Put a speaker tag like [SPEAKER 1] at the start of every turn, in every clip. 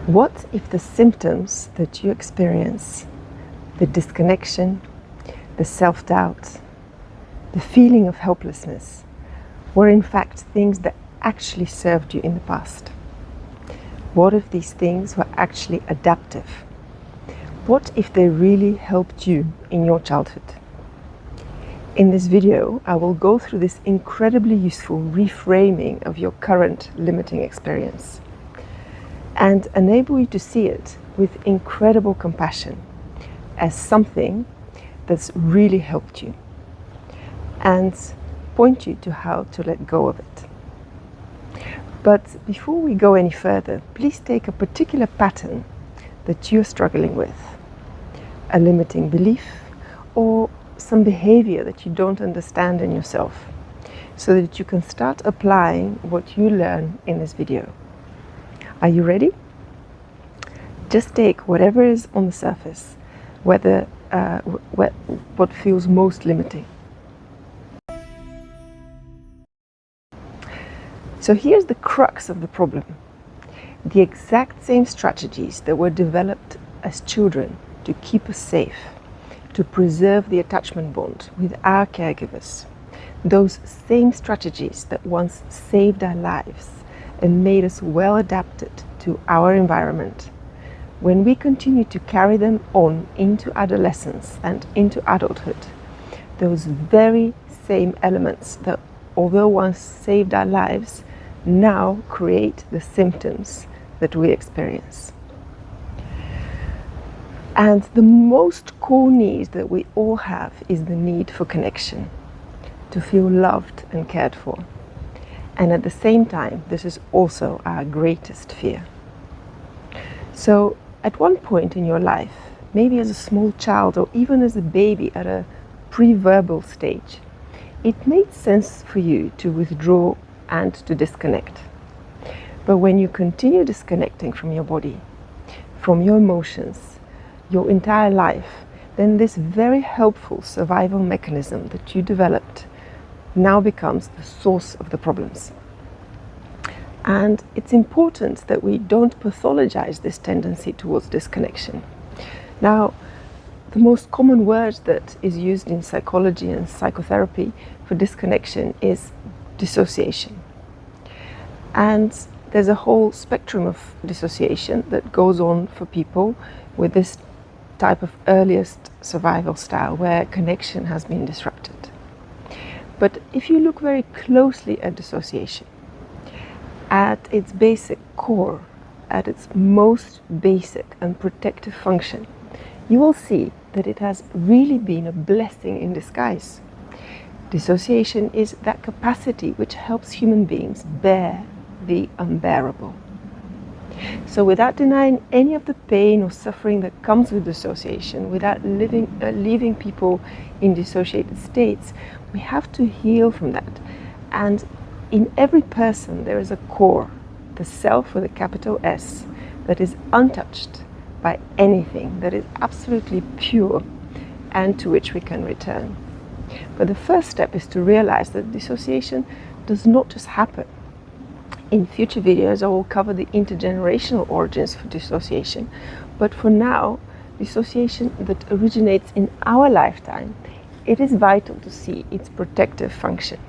[SPEAKER 1] What if the symptoms that you experience, the disconnection, the self-doubt, the feeling of helplessness, were in fact things that actually served you in the past? What if these things were actually adaptive? What if they really helped you in your childhood? In this video, I will go through this incredibly useful reframing of your current limiting experience and enable you to see it with incredible compassion as something that's really helped you, and point you to how to let go of it. But before we go any further, please take a particular pattern that you're struggling with, a limiting belief or some behavior that you don't understand in yourself, so that you can start applying what you learn in this video. Are you ready? Just take whatever is on the surface, whether what feels most limiting. So here's the crux of the problem. The exact same strategies that were developed as children to keep us safe, to preserve the attachment bond with our caregivers, those same strategies that once saved our lives and made us well adapted to our environment, when we continue to carry them on into adolescence and into adulthood, those very same elements that, although once saved our lives, now create the symptoms that we experience. And the most core need that we all have is the need for connection, to feel loved and cared for. And at the same time, this is also our greatest fear. So at one point in your life, maybe as a small child or even as a baby at a pre-verbal stage, it made sense for you to withdraw and to disconnect. But when you continue disconnecting from your body, from your emotions, your entire life, then this very helpful survival mechanism that you developed now becomes the source of the problems. And it's important that we don't pathologize this tendency towards disconnection. Now, the most common word that is used in psychology and psychotherapy for disconnection is dissociation. And there's a whole spectrum of dissociation that goes on for people with this type of earliest survival style where connection has been disrupted. But if you look very closely at dissociation, at its basic core, at its most basic and protective function, you will see that it has really been a blessing in disguise. Dissociation is that capacity which helps human beings bear the unbearable. So without denying any of the pain or suffering that comes with dissociation, without leaving people in dissociated states, we have to heal from that. And in every person there is a core, the self with a capital S, that is untouched by anything, that is absolutely pure and to which we can return. But the first step is to realize that dissociation does not just happen. In future videos, I will cover the intergenerational origins for dissociation. But for now, dissociation that originates in our lifetime, it is vital to see its protective function.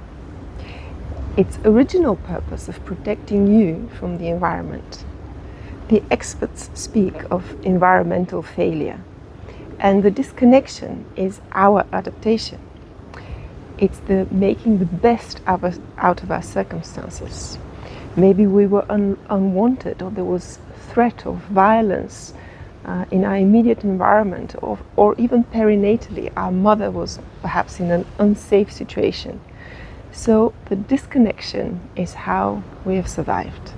[SPEAKER 1] Its original purpose of protecting you from the environment. The experts speak of environmental failure, and the disconnection is our adaptation. It's the making the best out of our circumstances. Maybe we were unwanted, or there was threat of violence in our immediate environment, or even perinatally, our mother was perhaps in an unsafe situation. So the disconnection is how we have survived.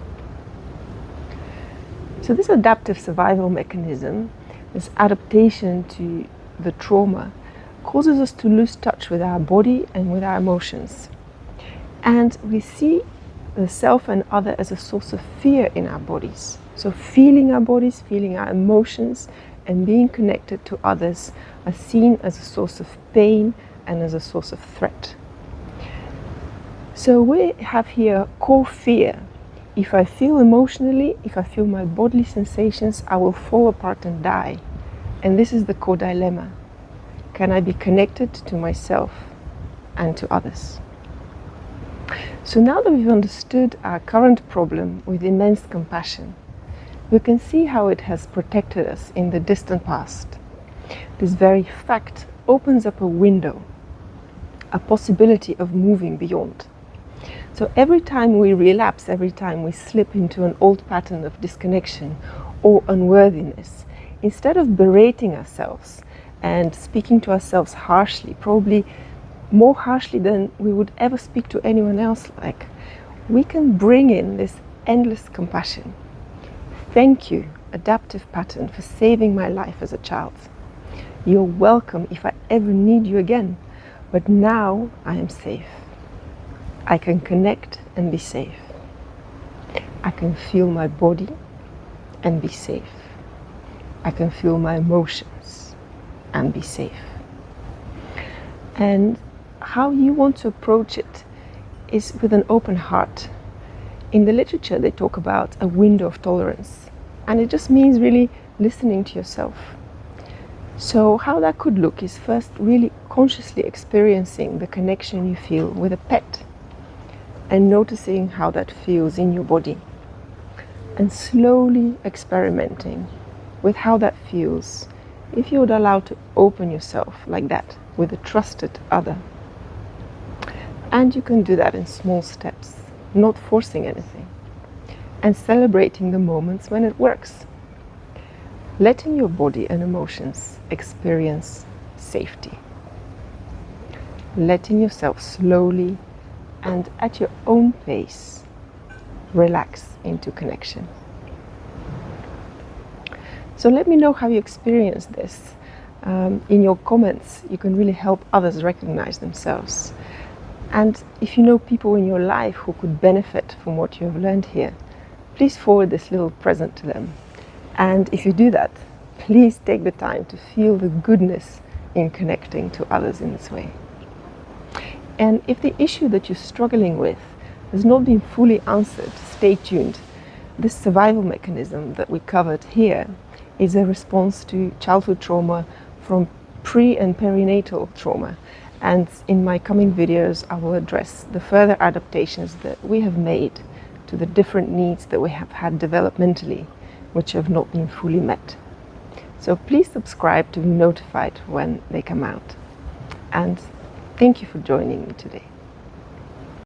[SPEAKER 1] So this adaptive survival mechanism, this adaptation to the trauma, causes us to lose touch with our body and with our emotions. And we see the self and other as a source of fear in our bodies. So feeling our bodies, feeling our emotions, and being connected to others are seen as a source of pain and as a source of threat. So we have here core fear If I feel emotionally, if I feel my bodily sensations, I will fall apart and die. And this is the core dilemma. Can I be connected to myself and to others? So now that we've understood our current problem with immense compassion, we can see how it has protected us in the distant past. This very fact opens up a window, a possibility of moving beyond. So every time we relapse, every time we slip into an old pattern of disconnection or unworthiness, instead of berating ourselves and speaking to ourselves harshly, probably more harshly than we would ever speak to anyone else like, we can bring in this endless compassion. Thank you, adaptive pattern, for saving my life as a child. You're welcome if I ever need you again, but now I am safe. I can connect and be safe. I can feel my body and be safe. I can feel my emotions and be safe. And how you want to approach it is with an open heart. In the literature, they talk about a window of tolerance, and it just means really listening to yourself. So how that could look is first really consciously experiencing the connection you feel with a pet and noticing how that feels in your body, and slowly experimenting with how that feels if you would allow to open yourself like that with a trusted other. And you can do that in small steps, not forcing anything, and celebrating the moments when it works. Letting your body and emotions experience safety. Letting yourself slowly and at your own pace relax into connection. So let me know how you experience this. In your comments, you can really help others recognize themselves. And if you know people in your life who could benefit from what you have learned here, please forward this little present to them. And if you do that, please take the time to feel the goodness in connecting to others in this way. And if the issue that you're struggling with has not been fully answered, stay tuned. This survival mechanism that we covered here is a response to childhood trauma from pre- and perinatal trauma. And in my coming videos, I will address the further adaptations that we have made to the different needs that we have had developmentally, which have not been fully met. So please subscribe to be notified when they come out. And thank you for joining me today.